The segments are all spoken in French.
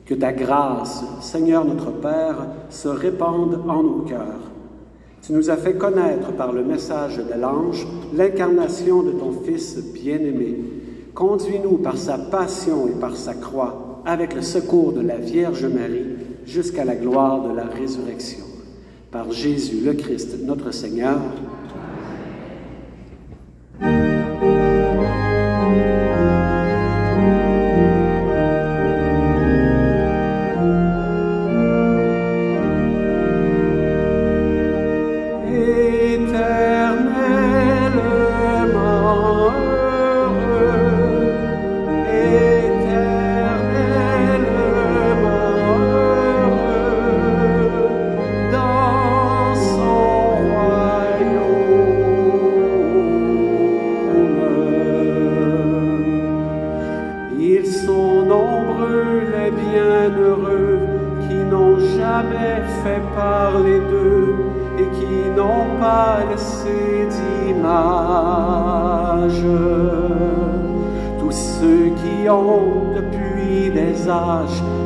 Que ta grâce, Seigneur notre Père, se répande en nos cœurs. Tu nous as fait connaître par le message de l'ange l'incarnation de ton Fils bien-aimé. Conduis-nous par sa passion et par sa croix, avec le secours de la Vierge Marie, jusqu'à la gloire de la résurrection. Par Jésus le Christ, notre Seigneur.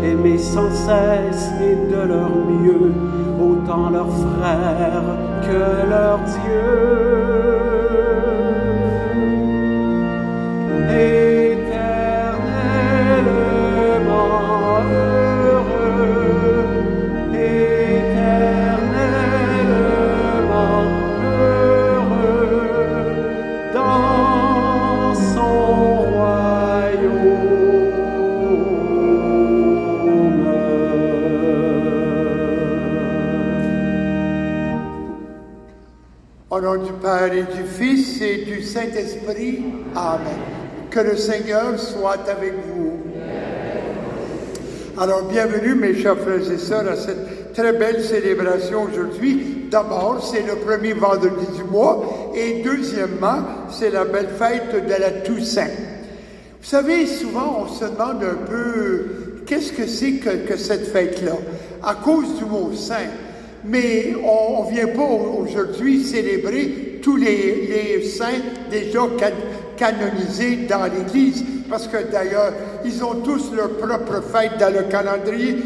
Aimer sans cesse et de leur mieux, autant leurs frères que leur Dieu. Éternellement heureux, éternellement heureux, dans son royaume. Au nom du Père et du Fils et du Saint-Esprit, Amen. Que le Seigneur soit avec vous. Alors, bienvenue mes chers frères et sœurs à cette très belle célébration aujourd'hui. D'abord, c'est le premier vendredi du mois et deuxièmement, c'est la belle fête de la Toussaint. Vous savez, souvent on se demande un peu qu'est-ce que c'est que cette fête-là, à cause du mot saint. Mais on ne vient pas aujourd'hui célébrer tous les saints déjà canonisés dans l'Église, parce que d'ailleurs, ils ont tous leur propre fête dans le calendrier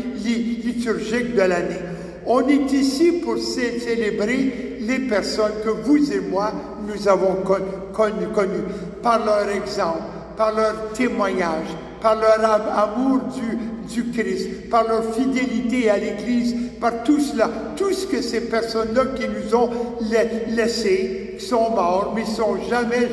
liturgique de l'année. On est ici pour célébrer les personnes que vous et moi, nous avons connues, par leur exemple, par leur témoignage, par leur amour du Christ, par leur fidélité à l'Église, par tout cela, tout ce que ces personnes-là qui nous ont laissés, qui sont morts, mais ne sont jamais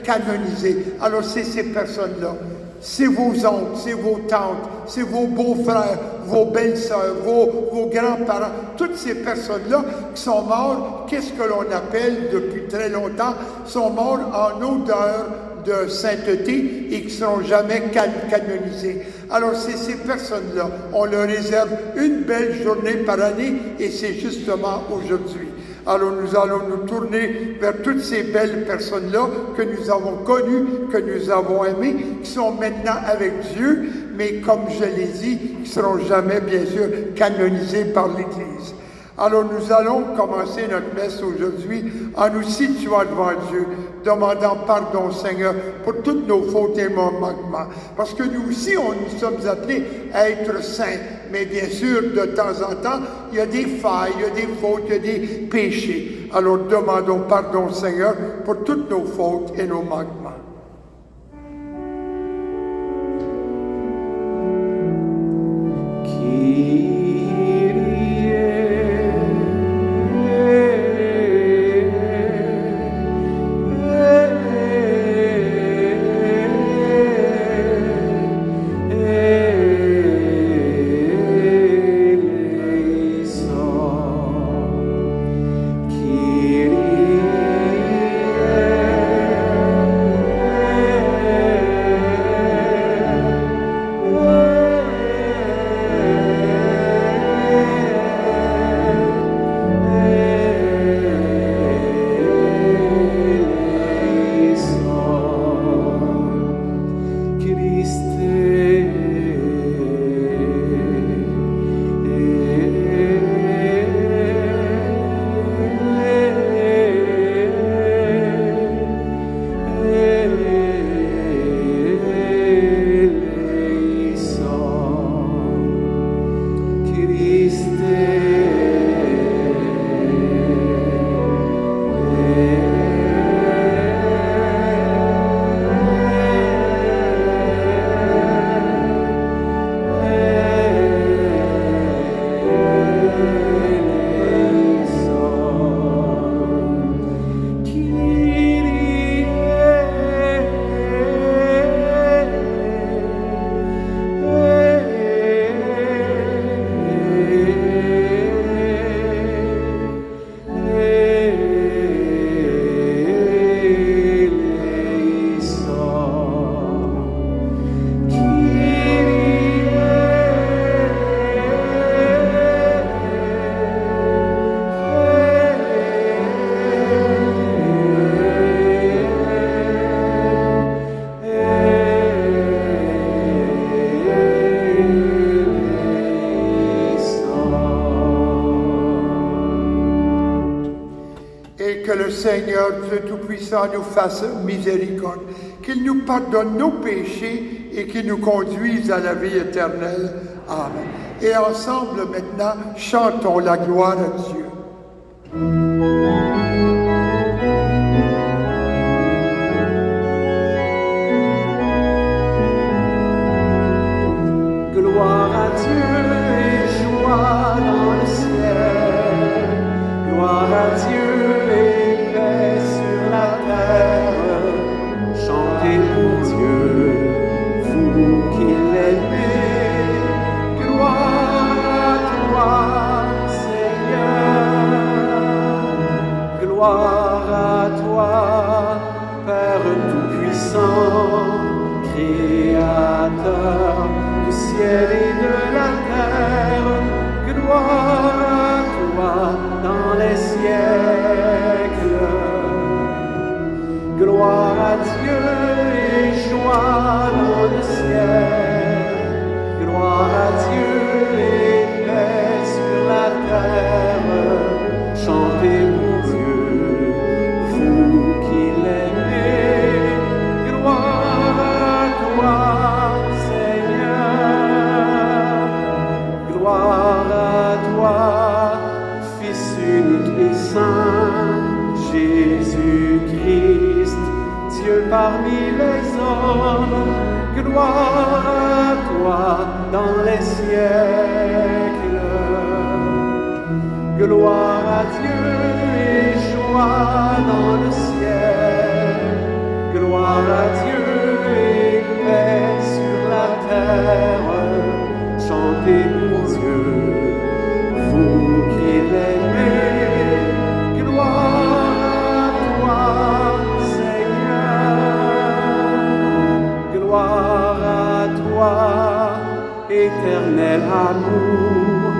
canonisés. Alors c'est ces personnes-là, c'est vos oncles, c'est vos tantes, c'est vos beaux-frères, vos belles-sœurs, vos grands-parents, toutes ces personnes-là qui sont morts, qu'est-ce que l'on appelle depuis très longtemps, sont morts en odeur de sainteté et qui ne seront jamais canonisés. Alors c'est ces personnes-là, on leur réserve une belle journée par année et c'est justement aujourd'hui. Alors nous allons nous tourner vers toutes ces belles personnes-là que nous avons connues, que nous avons aimées, qui sont maintenant avec Dieu, mais comme je l'ai dit, qui ne seront jamais bien sûr canonisés par l'Église. Alors nous allons commencer notre messe aujourd'hui en nous situant devant Dieu, demandant pardon Seigneur pour toutes nos fautes et nos manquements. Parce que nous aussi, nous sommes appelés à être saints. Mais bien sûr, de temps en temps, il y a des failles, il y a des fautes, il y a des péchés. Alors demandons pardon Seigneur pour toutes nos fautes et nos manquements. Seigneur Dieu Tout-Puissant nous fasse miséricorde, qu'il nous pardonne nos péchés et qu'il nous conduise à la vie éternelle. Amen. Et ensemble maintenant, chantons la gloire à Dieu. Gloire à Dieu et joie dans le ciel. Gloire à Dieu et paix sur la terre. Chantez pour Dieu, vous qui l'aimez. Gloire à toi, Seigneur. Gloire à toi, Père Tout-Puissant, Créateur du ciel et de la terre. Gloire à toi dans les siècles. Gloire à Dieu et joie dans le ciel. Gloire à Dieu et paix sur la terre. Chantez pour Dieu, vous qui l'aimez. Gloire à toi, Seigneur. Gloire à toi, Fils unique et saint, Jésus-Christ, Dieu parmi les hommes. Gloire à toi dans les siècles. Gloire à Dieu et joie dans le ciel. Gloire à Dieu et paix sur la terre. Chantez pour Dieu, vous qui l'aimez. Gloire à toi, Seigneur. Gloire à toi, éternel amour,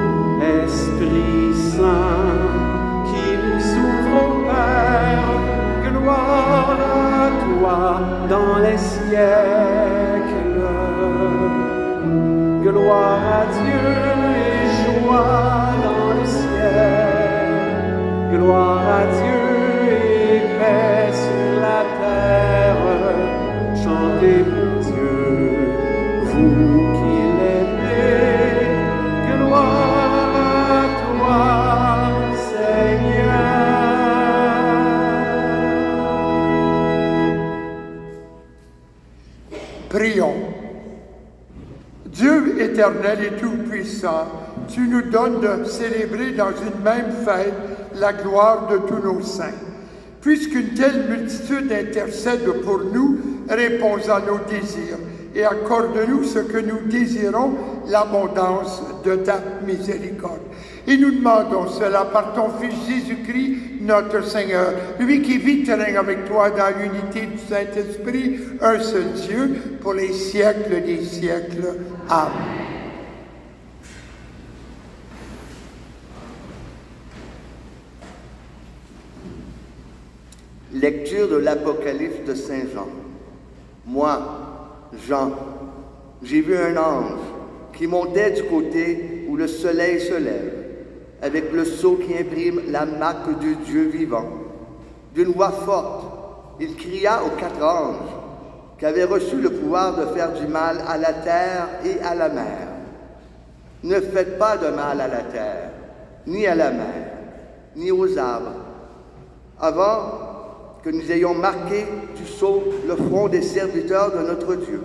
Esprit Saint, qui nous ouvre au Père. Gloire à toi dans les siècles. Gloire à Dieu et joie dans le ciel. Gloire à Dieu et paix sur la terre. Chantez pour Dieu, vous qui l'aimez. Gloire à toi, Seigneur. Prions. Dieu éternel et tout-puissant, tu nous donnes de célébrer dans une même fête la gloire de tous nos saints. Puisqu'une telle multitude intercède pour nous, réponds à nos désirs et accorde-nous ce que nous désirons, l'abondance de ta miséricorde. Et nous demandons cela par ton Fils Jésus-Christ, notre Seigneur, lui qui vit et règne avec toi dans l'unité du Saint-Esprit, un seul Dieu, pour les siècles des siècles. Amen. Lecture de l'Apocalypse de Saint Jean. Moi, Jean, j'ai vu un ange qui montait du côté où le soleil se lève, avec le sceau qui imprime la marque du Dieu vivant. D'une voix forte, il cria aux 4 anges qui avaient reçu le pouvoir de faire du mal à la terre et à la mer. Ne faites pas de mal à la terre, ni à la mer, ni aux arbres, avant que nous ayons marqué du sceau le front des serviteurs de notre Dieu.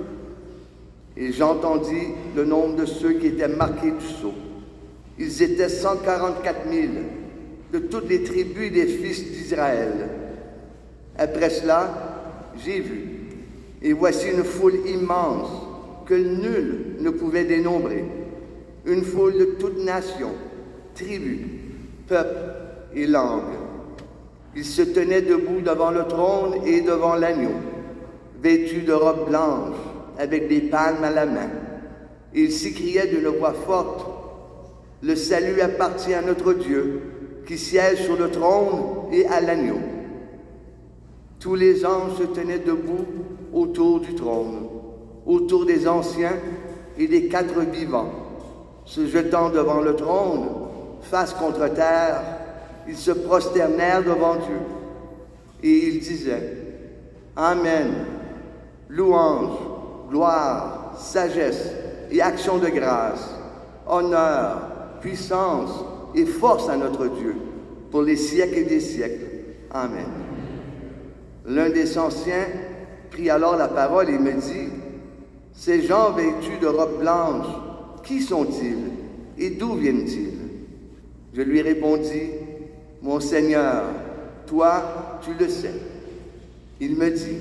Et j'entendis le nombre de ceux qui étaient marqués du sceau. Ils étaient 144 000 de toutes les tribus des fils d'Israël. Après cela, j'ai vu, et voici une foule immense que nul ne pouvait dénombrer, une foule de toutes nations, tribus, peuples et langues. Ils se tenaient debout devant le trône et devant l'agneau, vêtus de robes blanches, avec des palmes à la main. Et ils s'écriaient d'une voix forte: « Le salut appartient à notre Dieu, qui siège sur le trône et à l'agneau. » Tous les anges se tenaient debout autour du trône, autour des anciens et des 4 vivants. Se jetant devant le trône, face contre terre, ils se prosternèrent devant Dieu. Et il disait, Amen, louange, gloire, sagesse et action de grâce, honneur, puissance et force à notre Dieu, pour les siècles et des siècles. Amen. L'un des anciens prit alors la parole et me dit, ces gens vêtus de robes blanches, qui sont-ils et d'où viennent-ils? Je lui répondis, mon Seigneur, toi, tu le sais. Il me dit,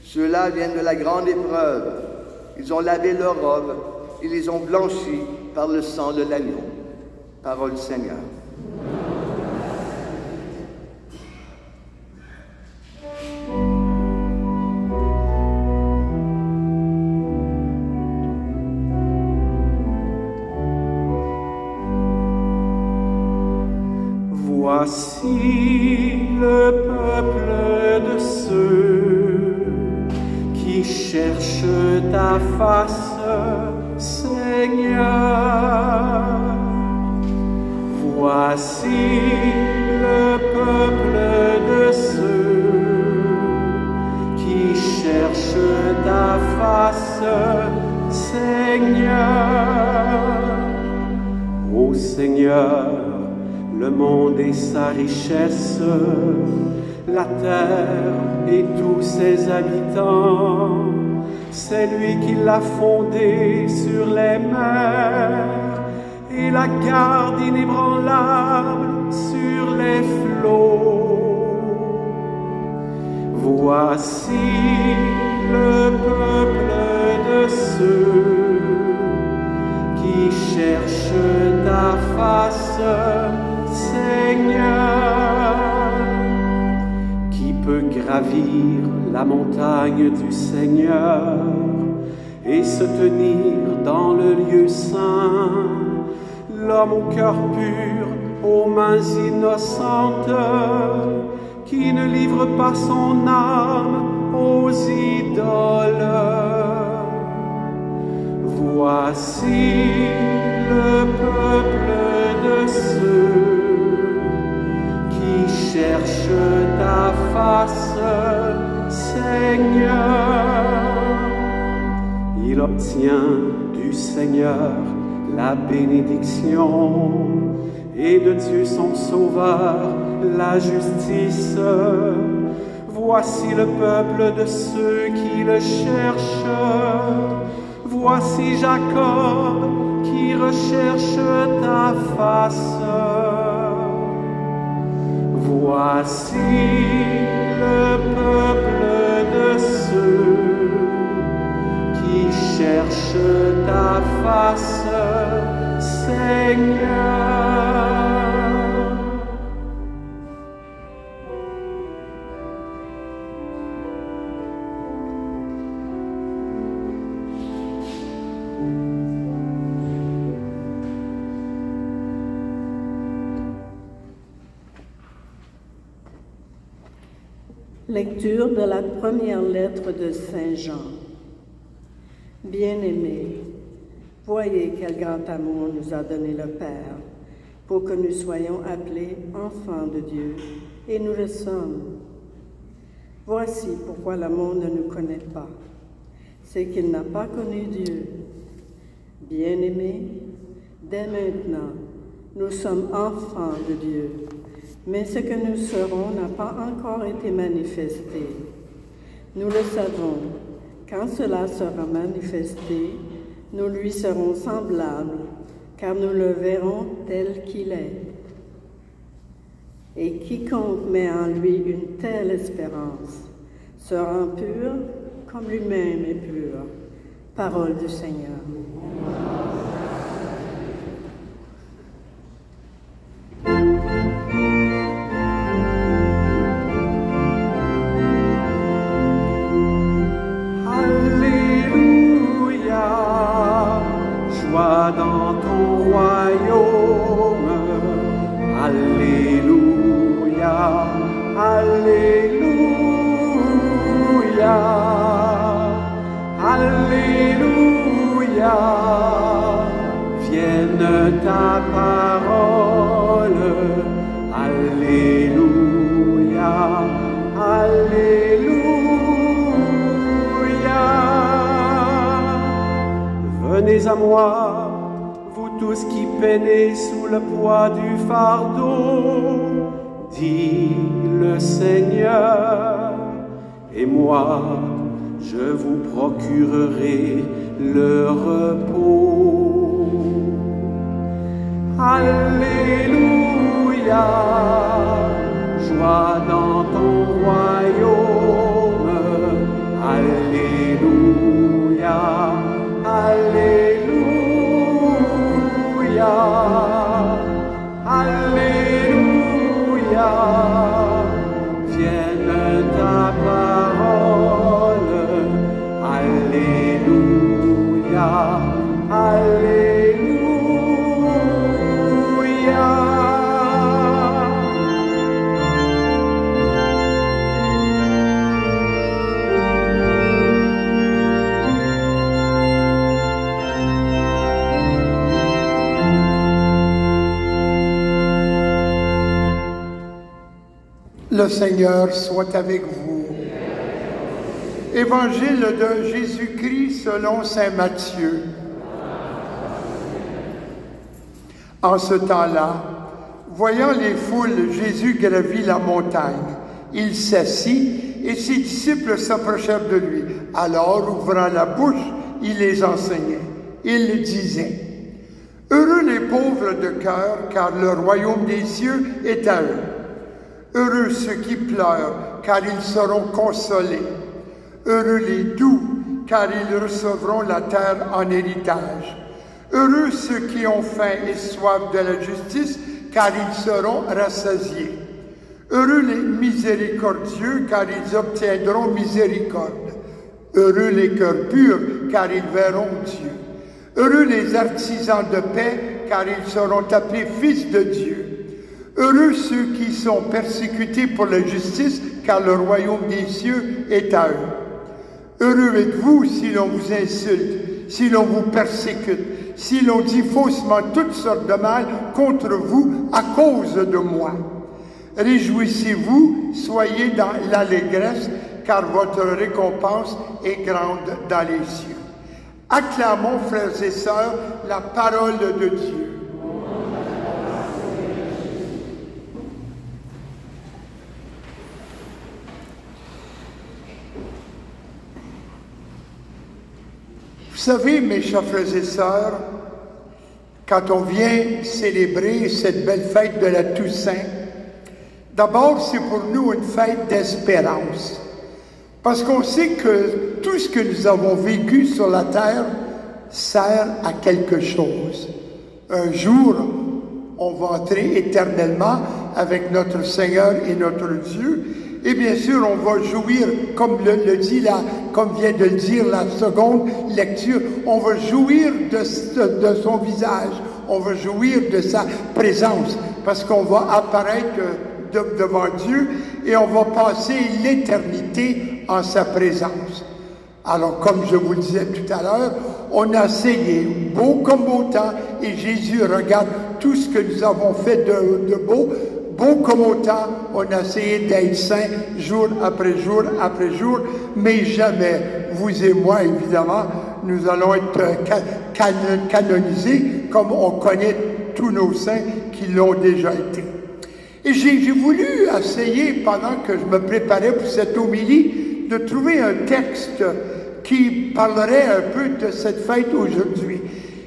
ceux-là viennent de la grande épreuve. Ils ont lavé leurs robes et les ont blanchis par le sang de l'agneau. Parole du Seigneur. Voici le peuple de ceux qui cherchent ta face, Seigneur. Voici le peuple de ceux qui cherchent ta face, Seigneur. Ô Seigneur, le monde et sa richesse, la terre et tous ses habitants, c'est lui qui l'a fondée sur les mers et la garde inébranlable sur les flots. Voici le peuple de ceux qui cherchent ta face, Seigneur. Qui peut gravir la montagne du Seigneur et se tenir dans le lieu saint? L'homme au cœur pur, aux mains innocentes, qui ne livre pas son âme aux idoles. Voici le peuple de ceux qui cherchent ta face, Seigneur. Il obtient du Seigneur la bénédiction et de Dieu son Sauveur la justice. Voici le peuple de ceux qui le cherchent. Voici Jacob qui recherche ta face. Voici le peuple de ceux qui cherchent ta face, Seigneur. Lecture de la première lettre de Saint Jean. Bien-aimés, voyez quel grand amour nous a donné le Père, pour que nous soyons appelés enfants de Dieu, et nous le sommes. Voici pourquoi le monde ne nous connaît pas, c'est qu'il n'a pas connu Dieu. Bien-aimés, dès maintenant, nous sommes enfants de Dieu. Mais ce que nous serons n'a pas encore été manifesté. Nous le savons, quand cela sera manifesté, nous lui serons semblables, car nous le verrons tel qu'il est. Et quiconque met en lui une telle espérance sera pur comme lui-même est pur. Parole du Seigneur. Dans ton royaume, Alléluia, Alléluia, Alléluia, vienne ta parole, Alléluia, Venez à moi, vous tous qui peinez sous le poids du fardeau, dit le Seigneur, et moi, je vous procurerai le repos. Alléluia, joie dans ton royaume. Alléluia, Alléluia, Alléluia, vienne ta parole. Alléluia, Alléluia. Le Seigneur soit avec vous. Évangile de Jésus-Christ selon saint Matthieu. En ce temps-là, voyant les foules, Jésus gravit la montagne. Il s'assit et ses disciples s'approchèrent de lui. Alors, ouvrant la bouche, il les enseignait. Il disait, « Heureux les pauvres de cœur, car le royaume des cieux est à eux. Heureux ceux qui pleurent, car ils seront consolés. Heureux les doux, car ils recevront la terre en héritage. Heureux ceux qui ont faim et soif de la justice, car ils seront rassasiés. Heureux les miséricordieux, car ils obtiendront miséricorde. Heureux les cœurs purs, car ils verront Dieu. Heureux les artisans de paix, car ils seront appelés fils de Dieu. Heureux ceux qui sont persécutés pour la justice, car le royaume des cieux est à eux. Heureux êtes-vous si l'on vous insulte, si l'on vous persécute, si l'on dit faussement toutes sortes de mal contre vous à cause de moi. Réjouissez-vous, soyez dans l'allégresse, car votre récompense est grande dans les cieux. Acclamons, frères et sœurs, la parole de Dieu. Vous savez, mes chers frères et sœurs, quand on vient célébrer cette belle fête de la Toussaint, d'abord, c'est pour nous une fête d'espérance. Parce qu'on sait que tout ce que nous avons vécu sur la terre sert à quelque chose. Un jour, on va entrer éternellement avec notre Seigneur et notre Dieu. Et bien sûr, on va jouir, comme le dit là, comme vient de le dire la seconde lecture, on va jouir de son visage, on va jouir de sa présence, parce qu'on va apparaître devant Dieu et on va passer l'éternité en sa présence. Alors, comme je vous le disais tout à l'heure, on a essayé, beau comme beau temps, et Jésus regarde tout ce que nous avons fait de beau, beau comme autant, on a essayé d'être saints jour après jour après jour, mais jamais, vous et moi, évidemment, nous allons être canonisés comme on connaît tous nos saints qui l'ont déjà été. Et j'ai voulu essayer, pendant que je me préparais pour cette homélie, de trouver un texte qui parlerait un peu de cette fête aujourd'hui.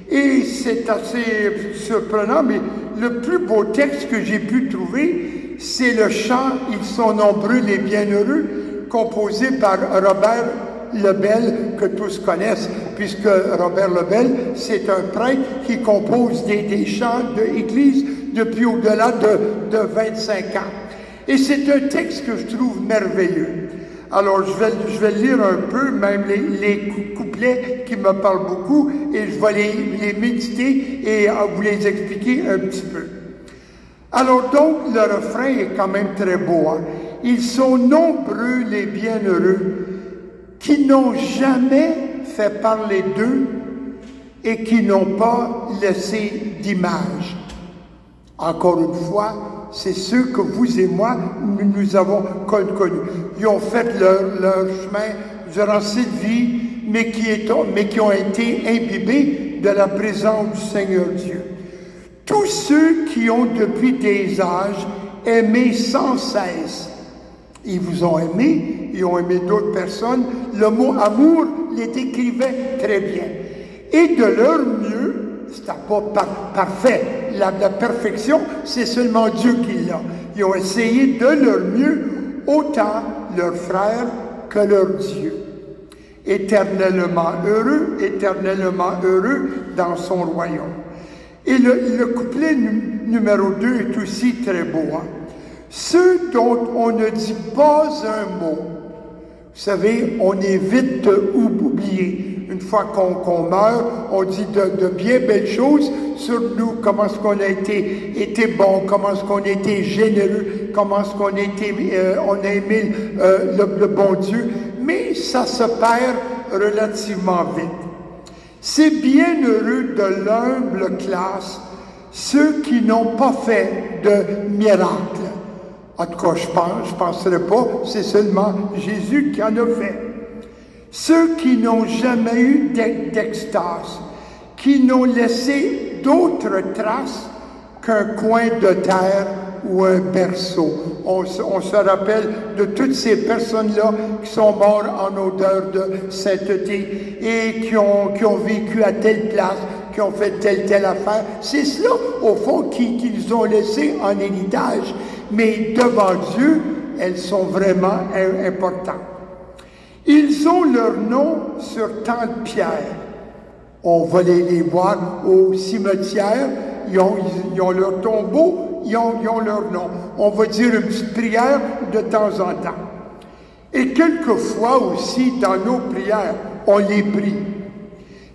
Et c'est assez surprenant, mais le plus beau texte que j'ai pu trouver, c'est le chant « Ils sont nombreux les bienheureux » composé par Robert Lebel, que tous connaissent, puisque Robert Lebel, c'est un prêtre qui compose des chants d'église depuis au-delà de 25 ans. Et c'est un texte que je trouve merveilleux. Alors, je vais lire un peu, même les couplets qui me parlent beaucoup, et je vais les méditer et vous les expliquer un petit peu. Alors donc, le refrain est quand même très beau. Hein? Ils sont nombreux les bienheureux qui n'ont jamais fait parler d'eux et qui n'ont pas laissé d'image. Encore une fois, c'est ceux que vous et moi, nous avons connus. Ils ont fait leur chemin durant cette vie, mais qui ont été imbibés de la présence du Seigneur Dieu. Tous ceux qui ont depuis des âges aimé sans cesse, ils vous ont aimé, ils ont aimé d'autres personnes, le mot amour les décrivait très bien. Et de leur mieux, c'est pas parfait, la perfection, c'est seulement Dieu qui l'a. Ils ont essayé de leur mieux, autant leurs frères que leur Dieu. Éternellement heureux dans son royaume. Et le couplet numéro 2 est aussi très beau. Hein? Ceux dont on ne dit pas un mot. Vous savez, on est vite oublié. Une fois qu'on meurt, on dit de bien belles choses sur nous, comment est-ce qu'on a été bon, comment est-ce qu'on a été généreux, comment est-ce qu'on on a aimé le bon Dieu, mais ça se perd relativement vite. C'est bienheureux de l'humble classe ceux qui n'ont pas fait de miracle. En tout cas, je penserais pas, c'est seulement Jésus qui en a fait. Ceux qui n'ont jamais eu d'extase, qui n'ont laissé d'autres traces qu'un coin de terre ou un berceau. On se rappelle de toutes ces personnes-là qui sont mortes en odeur de sainteté et qui ont vécu à telle place, qui ont fait telle affaire. C'est cela, au fond, qu'ils ont laissé en héritage. Mais devant Dieu, elles sont vraiment importantes. Ils ont leur nom sur tant de pierres. On va les voir au cimetière, ils ont leur tombeau, ils ont leur nom. On va dire une petite prière de temps en temps. Et quelquefois aussi, dans nos prières, on les prie.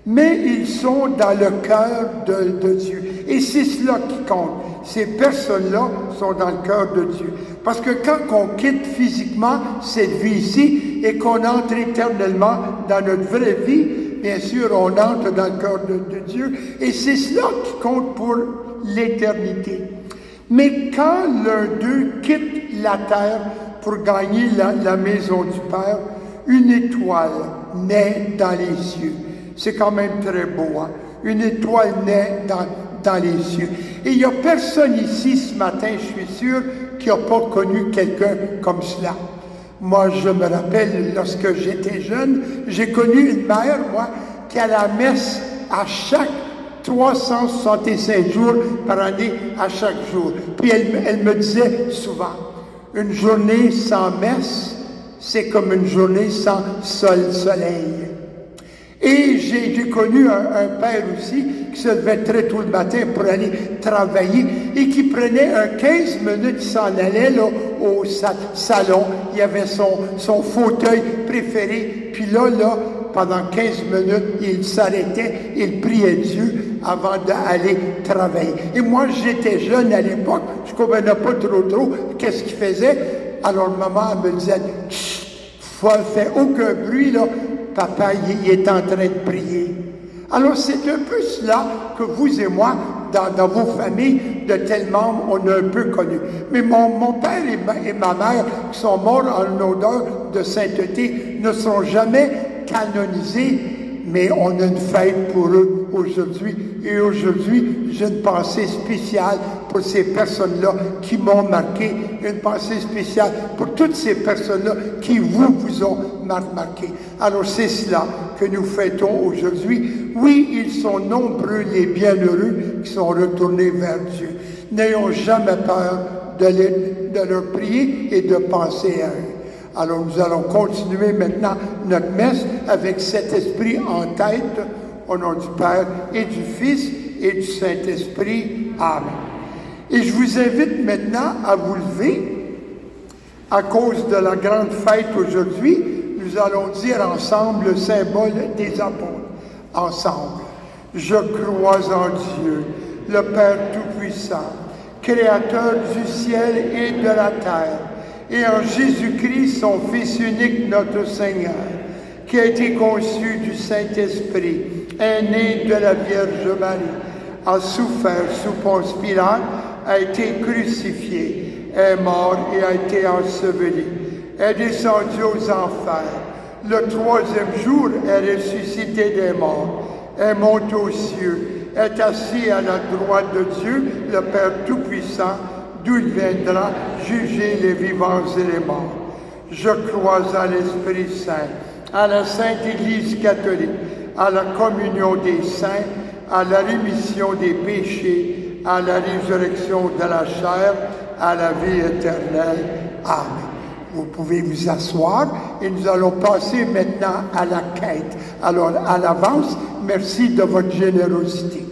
Mais ils sont dans le cœur de Dieu. Et c'est cela qui compte. Ces personnes-là sont dans le cœur de Dieu. Parce que quand on quitte physiquement cette vie-ci et qu'on entre éternellement dans notre vraie vie, bien sûr, on entre dans le cœur de Dieu. Et c'est cela qui compte pour l'éternité. Mais quand l'un d'eux quitte la terre pour gagner la maison du Père, une étoile naît dans les cieux. C'est quand même très beau, hein? Une étoile naît dans les cieux. Et il n'y a personne ici ce matin, je suis sûr, qui n'a pas connu quelqu'un comme cela. Moi, je me rappelle, lorsque j'étais jeune, j'ai connu une mère, moi, qui allait à la messe à chaque 365 jours par année, à chaque jour. Puis elle me disait souvent, une journée sans messe, c'est comme une journée sans soleil. Et j'ai connu un père aussi qui se levait très tôt le matin pour aller travailler et qui prenait 15 minutes, il s'en allait là, au salon. Il avait son fauteuil préféré. Puis là, pendant 15 minutes, il s'arrêtait, il priait Dieu avant d'aller travailler. Et moi, j'étais jeune à l'époque, je ne comprenais pas trop qu'est-ce qu'il faisait. Alors maman me disait, chut, fais aucun bruit là. Papa, il est en train de prier. Alors, c'est un peu cela que vous et moi, dans vos familles, de tels membres, on a un peu connu. Mais mon père et ma mère, qui sont morts en odeur de sainteté, ne sont jamais canonisés, mais on a une fête pour eux aujourd'hui. Et aujourd'hui, j'ai une pensée spéciale pour ces personnes-là qui m'ont marqué, une pensée spéciale pour toutes ces personnes-là qui vous ont marqué. Alors c'est cela que nous fêtons aujourd'hui. Oui, ils sont nombreux les bienheureux qui sont retournés vers Dieu. N'ayons jamais peur de leur prier et de penser à eux. Alors nous allons continuer maintenant notre messe avec cet esprit en tête, au nom du Père et du Fils et du Saint-Esprit. Amen. Et je vous invite maintenant à vous lever. À cause de la grande fête aujourd'hui, nous allons dire ensemble le symbole des apôtres. Ensemble. Je crois en Dieu, le Père Tout-Puissant, Créateur du ciel et de la terre, et en Jésus-Christ, son Fils unique, notre Seigneur, qui a été conçu du Saint-Esprit, est né de la Vierge Marie, a souffert sous Ponce Pilate, a été crucifié, est mort et a été enseveli, est descendu aux enfers. Le troisième jour est ressuscité des morts, est monté aux cieux, est assis à la droite de Dieu, le Père Tout-Puissant, d'où il viendra juger les vivants et les morts. Je crois à l'Esprit Saint, à la Sainte Église catholique, à la communion des saints, à la rémission des péchés, à la résurrection de la chair, à la vie éternelle. Amen. Vous pouvez vous asseoir et nous allons passer maintenant à la quête. Alors, à l'avance, merci de votre générosité.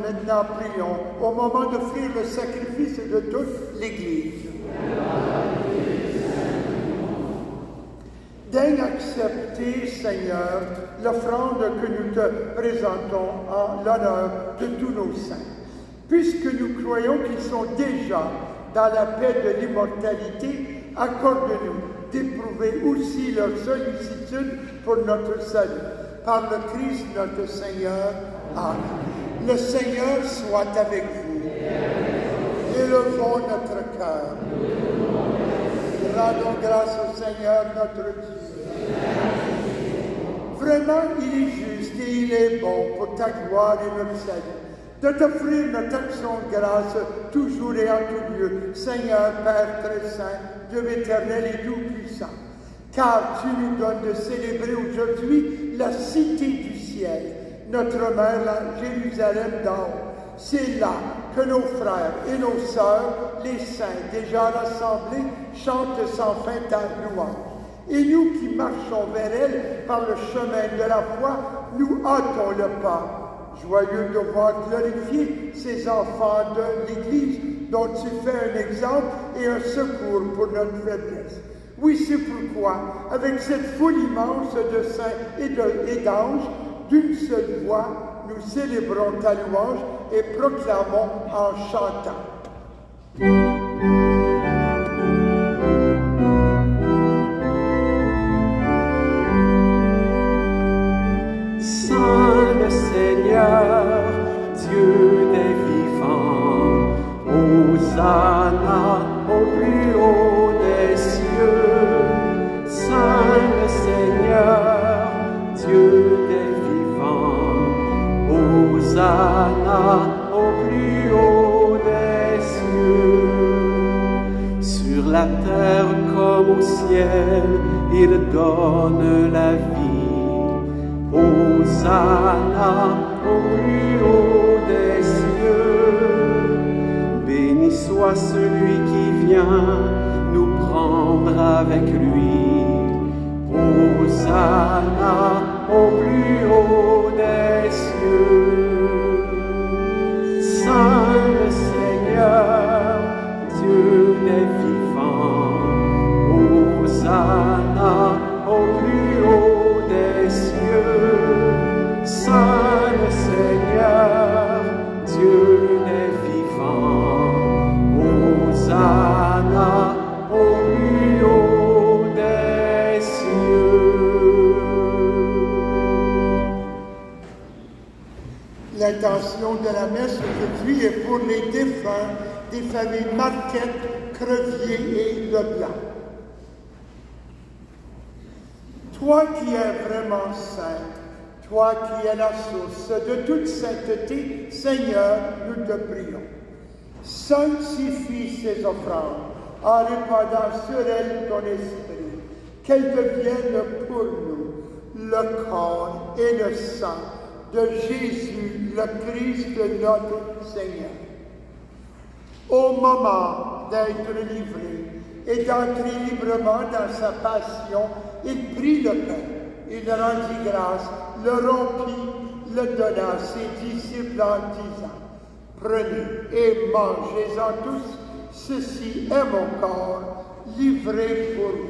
Maintenant, prions au moment d'offrir le sacrifice de toute l'Église. Daigne accepter, Seigneur, l'offrande que nous te présentons en l'honneur de tous nos saints. Puisque nous croyons qu'ils sont déjà dans la paix de l'immortalité, accorde-nous d'éprouver aussi leur sollicitude pour notre salut. Par le Christ notre Seigneur. Amen. Le Seigneur soit avec vous. Élevons notre cœur. Rendons grâce au Seigneur notre Dieu. Vraiment, il est juste et il est bon pour ta gloire et notre salut, de t'offrir notre action de grâce toujours et en tout lieu, Seigneur Père très saint, Dieu éternel et tout-puissant. Car tu nous donnes de célébrer aujourd'hui la cité du ciel, notre mère, la Jérusalem d'en haut. C'est là que nos frères et nos sœurs les saints déjà rassemblés chantent sans fin ta louange. Et nous qui marchons vers elle par le chemin de la foi, nous hâtons le pas, joyeux de voir glorifier ces enfants de l'Église dont tu fais un exemple et un secours pour notre faiblesse. Oui, c'est pourquoi, avec cette foule immense de saints et d'anges, d'une seule voix, nous célébrons ta louange et proclamons en chantant. Saint le Seigneur, Dieu des vivants, Hosanna au plus haut des cieux. Saint le Seigneur, Dieu des vivants, Hosanna au plus haut des cieux. Sur la terre comme au ciel, il donne la vie. Hosanna au plus haut des cieux. Béni soit celui qui vient nous prendre avec lui. Hosanna au plus haut des cieux. Saint le Seigneur, Dieu des vivants, Hosanna au plus haut des cieux. Saint le Seigneur, Dieu des vivants, Hosanna au plus haut des cieux. L'intention de la messe aujourd'hui est pour les défunts des familles Marquette, Crevier et Leblanc. Toi qui es vraiment saint, toi qui es la source de toute sainteté, Seigneur, nous te prions. Sanctifie ces offrandes en répandant sur elles ton esprit, qu'elles deviennent pour nous le corps et le sang de Jésus, le Christ, notre Seigneur. Au moment d'être livré et d'entrer librement dans sa passion, il prit le pain, il rendit grâce, le rompit, le donna à ses disciples en disant, « Prenez et mangez-en tous, ceci est mon corps, livré pour vous. »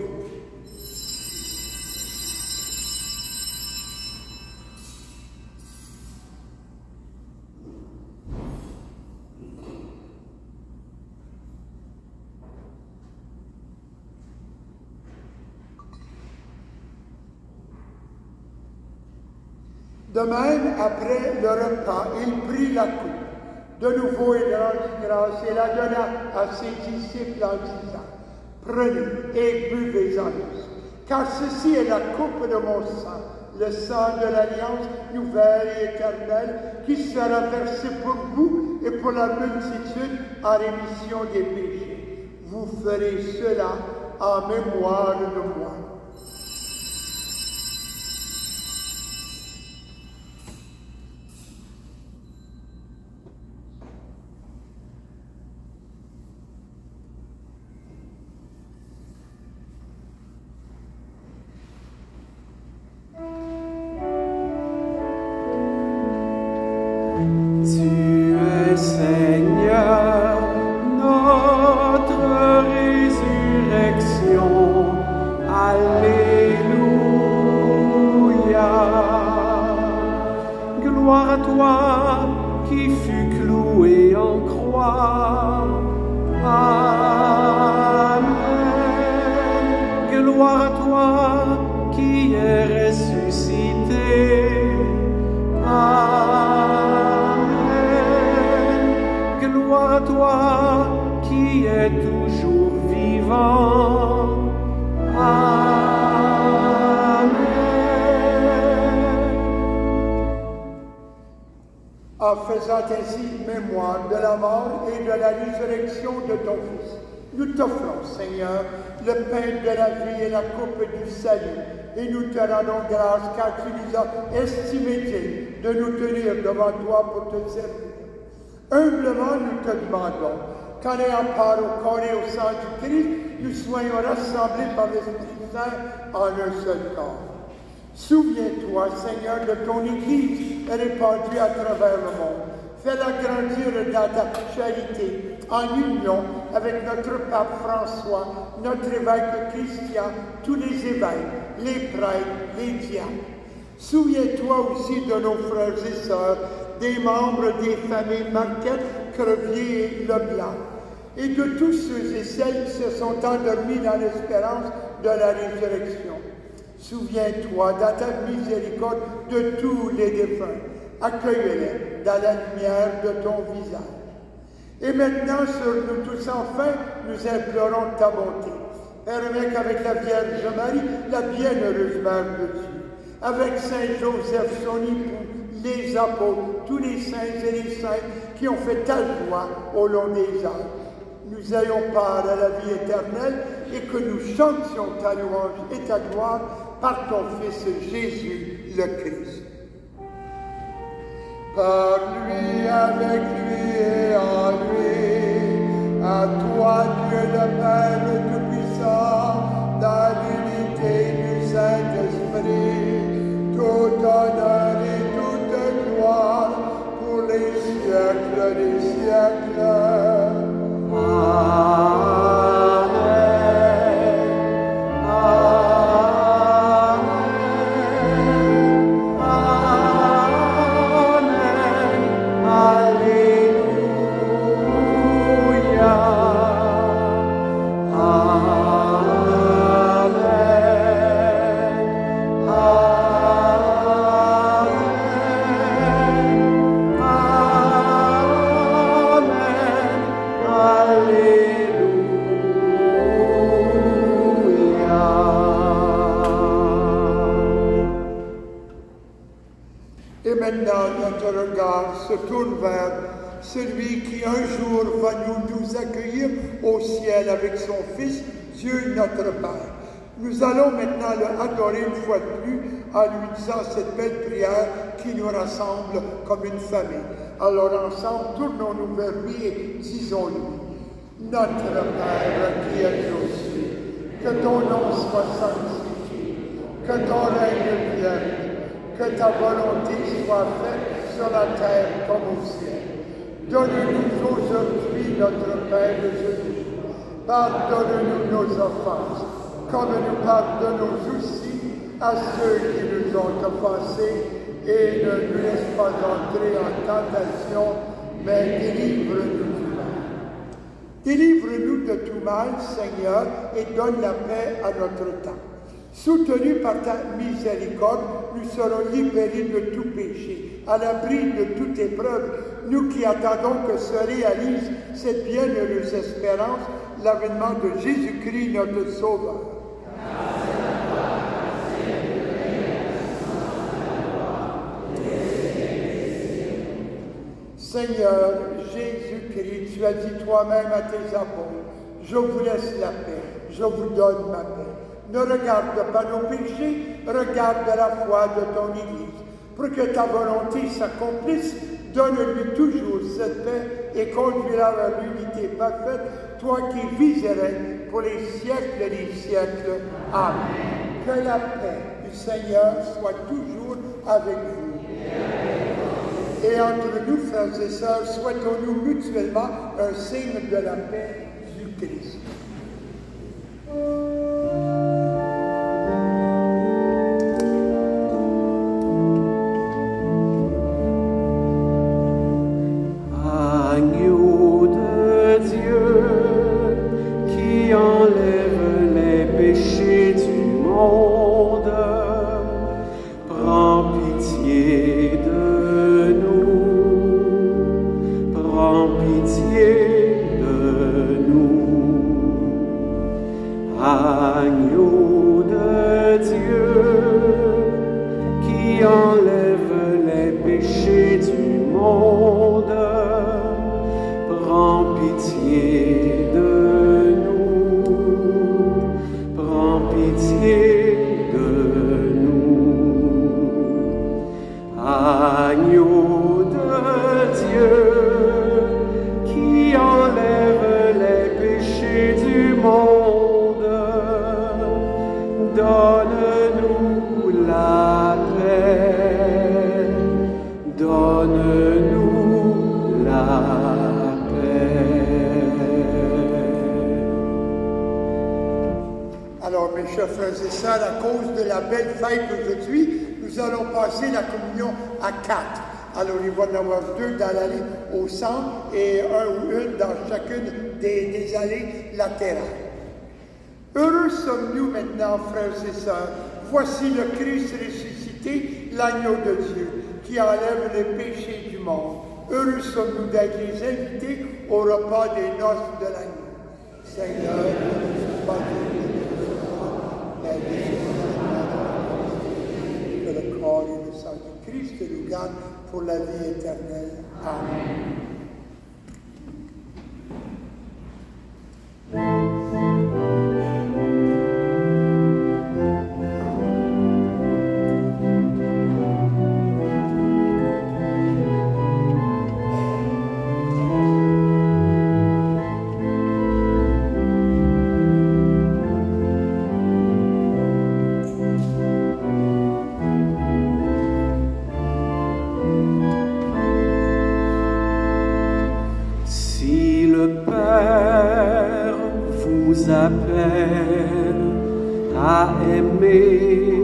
De même, après le repas, il prit la coupe. De nouveau, il rendit grâce et la donna à ses disciples en disant, « Prenez et buvez-en tous, car ceci est la coupe de mon sang, le sang de l'alliance nouvelle et éternelle, qui sera versé pour vous et pour la multitude en rémission des péchés. Vous ferez cela en mémoire de moi. » En faisant ainsi mémoire de la mort et de la résurrection de ton Fils, nous t'offrons, Seigneur, le pain de la vie et la coupe du salut, et nous te rendons grâce car tu nous as estimés dignes de nous tenir devant toi pour te servir. Humblement, nous te demandons qu'en ayant part au corps et au sang du Christ, nous soyons rassemblés par l'Esprit Saint en un seul corps. Souviens-toi, Seigneur, de ton Église répandue à travers le monde. Fais-la grandir dans ta charité, en union avec notre pape François, notre évêque Christian, tous les évêques, les prêtres, les diacres. Souviens-toi aussi de nos frères et sœurs, des membres des familles Marquette, Crevier et Leblanc, et de tous ceux et celles qui se sont endormis dans l'espérance de la résurrection. Souviens-toi dans ta miséricorde de tous les défunts. Accueille-les dans la lumière de ton visage. Et maintenant, sur nous tous enfin, nous implorons ta bonté. Permets qu'avec la Vierge Marie, la bienheureuse Mère de Dieu, avec Saint Joseph, son époux, les apôtres, tous les saints et les saintes qui ont fait ta joie au long des âges, nous ayons part à la vie éternelle et que nous chantions ta louange et ta gloire par ton Fils Jésus le Christ. Par lui, avec lui et en lui, à toi Dieu le Père Tout-Puissant, dans l'unité du Saint-Esprit, tout honneur et toute gloire pour les siècles des siècles. Notre regard se tourne vers celui qui un jour va nous accueillir au ciel avec son Fils, Dieu notre Père. Nous allons maintenant le adorer une fois de plus en lui disant cette belle prière qui nous rassemble comme une famille. Alors ensemble, tournons-nous vers lui et disons-lui: Notre Père qui es aux cieux, que ton nom soit sanctifié, que ton règne vienne, que ta volonté soit faite sur la terre comme au ciel. Donne-nous aujourd'hui notre Père Jésus. Pardonne-nous nos offenses, comme nous pardonnons aussi à ceux qui nous ont offensés, et ne nous laisse pas entrer en tentation, mais délivre-nous du mal. Délivre-nous de tout mal, Seigneur, et donne la paix à notre temps. Soutenus par ta miséricorde, nous serons libérés de tout péché, à l'abri de toute épreuve, nous qui attendons que se réalise cette bienheureuse espérance, l'avènement de Jésus-Christ, notre Sauveur. Seigneur Jésus-Christ, tu as dit toi-même à tes apôtres: je vous laisse la paix, je vous donne ma paix. Ne regarde pas nos péchés, regarde la foi de ton Église. Pour que ta volonté s'accomplisse, donne-lui toujours cette paix et conduis-la vers l'unité parfaite, toi qui viserais pour les siècles des siècles. Amen. Que la paix du Seigneur soit toujours avec vous. Et entre nous, frères et sœurs, souhaitons-nous mutuellement un signe de la paix du Christ. Agneau de Dieu qui enlève Alors, mes chers frères et sœurs, à cause de la belle fête d'aujourd'hui, nous allons passer la communion à 4. Alors, il va y en avoir 2 dans l'allée au centre et 1 ou une dans chacune des allées latérales. Heureux sommes-nous maintenant, frères et sœurs. Voici le Christ ressuscité, l'agneau de Dieu, qui enlève les péchés du monde. Heureux sommes-nous d'être les invités au repas des noces de l'agneau. Seigneur, que le corps et le sang de Christ nous gardent pour la vie éternelle. Amen. appelle à aimer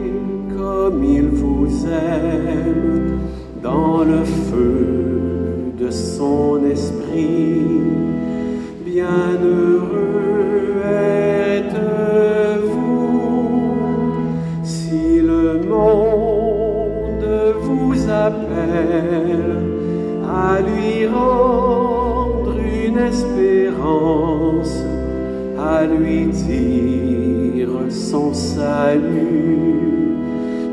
comme il vous aime dans le feu de son esprit. Bienheureux êtes-vous si le monde vous appelle à lui rendre une espérance, à lui dire son salut.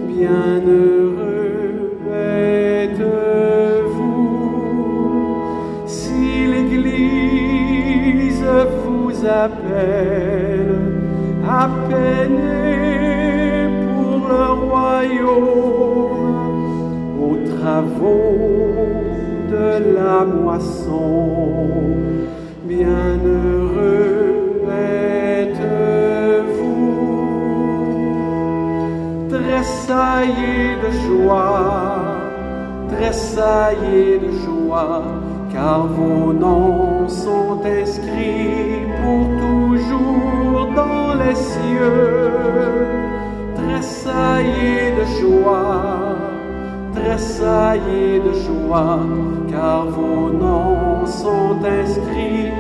Bienheureux êtes-vous si l'Église vous appelle à peiner pour le royaume aux travaux de la moisson. Bienheureux êtes-vous, tressaillez de joie, car vos noms sont inscrits pour toujours dans les cieux. Tressaillez de joie, car vos noms sont inscrits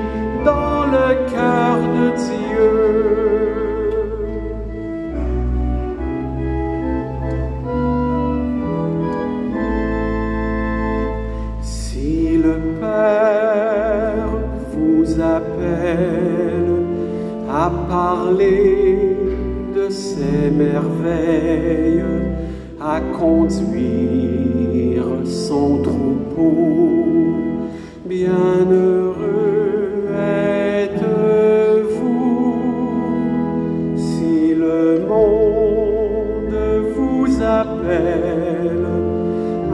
dans le cœur de Dieu. Si le Père vous appelle à parler de ses merveilles, à conduire son troupeau, bienheureux êtes-vous si le monde vous appelle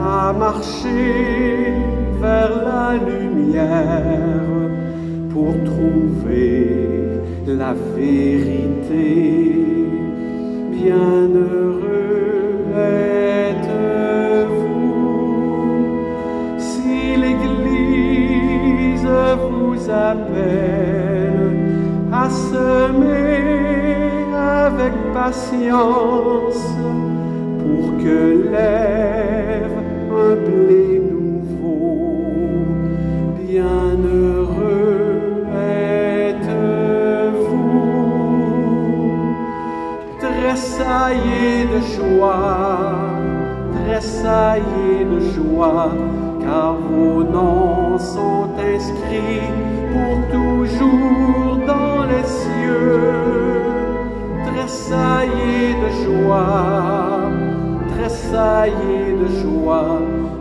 à marcher vers la lumière pour trouver la vérité. Bienheureux êtes-vous si l'Église vous appelle à semer avec patience pour que lève un blé nouveau. Bienheureux êtes-vous, tressaillez de joie, car vos noms sont inscrits pour toujours dans les cieux. Tressaillez de joie,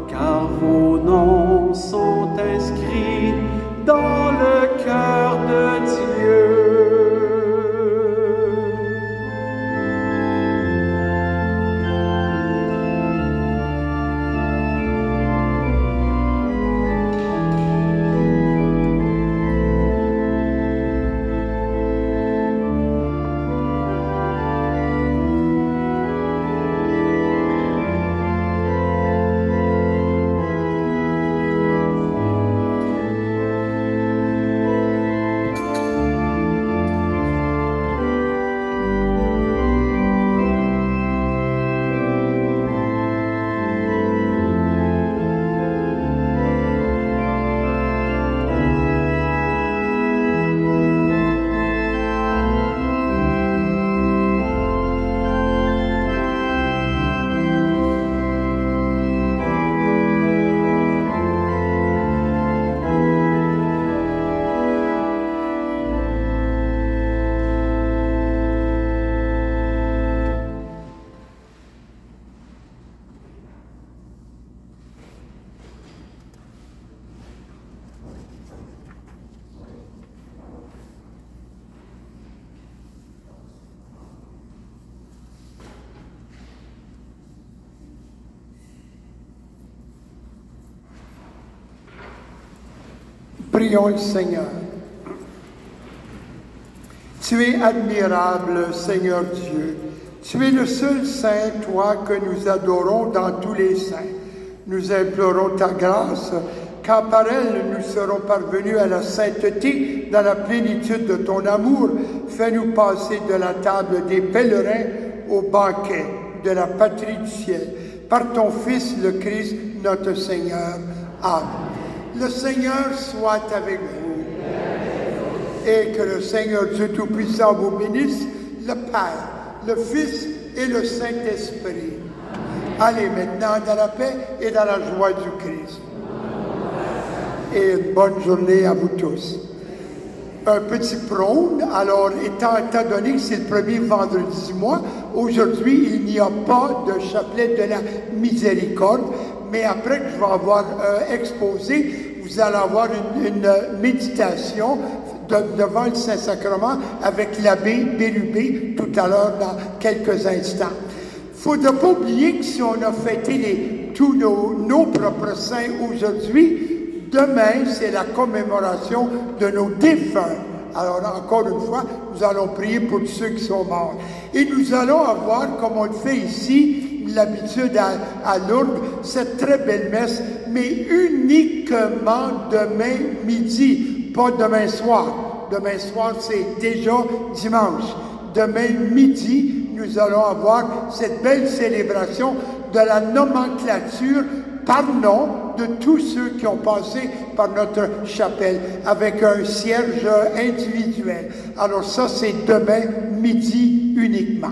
car vos noms sont inscrits dans le cœur de Dieu. Prions le Seigneur. Tu es admirable, Seigneur Dieu. Tu es le seul Saint, toi, que nous adorons dans tous les saints. Nous implorons ta grâce, car par elle nous serons parvenus à la sainteté dans la plénitude de ton amour. Fais-nous passer de la table des pèlerins au banquet de la patrie du ciel. Par ton Fils, le Christ, notre Seigneur. Amen. Le Seigneur soit avec vous. Et que le Seigneur Dieu Tout-Puissant vous bénisse, le Père, le Fils et le Saint-Esprit. Allez maintenant dans la paix et dans la joie du Christ. Et une bonne journée à vous tous. Un petit prône, alors étant donné que c'est le premier vendredi du mois, aujourd'hui il n'y a pas de chapelet de la miséricorde, mais après que je vais avoir exposé, vous allez avoir une méditation devant le Saint-Sacrement avec l'abbé Bérubé tout à l'heure dans quelques instants. Il ne faut pas oublier que si on a fêté tous nos propres saints aujourd'hui, demain c'est la commémoration de nos défunts. Alors encore une fois, nous allons prier pour ceux qui sont morts. Et nous allons avoir, comme on le fait ici, l'habitude à Lourdes, cette très belle messe, mais uniquement demain midi, pas demain soir. Demain soir, c'est déjà dimanche. Demain midi, nous allons avoir cette belle célébration de la nomenclature par nom de tous ceux qui ont passé par notre chapelle avec un cierge individuel. Alors ça, c'est demain midi uniquement.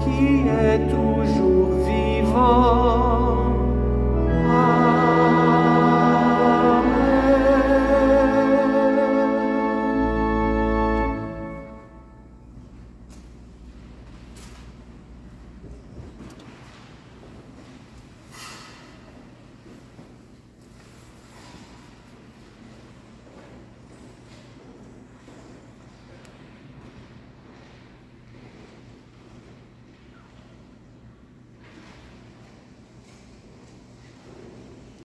Qui est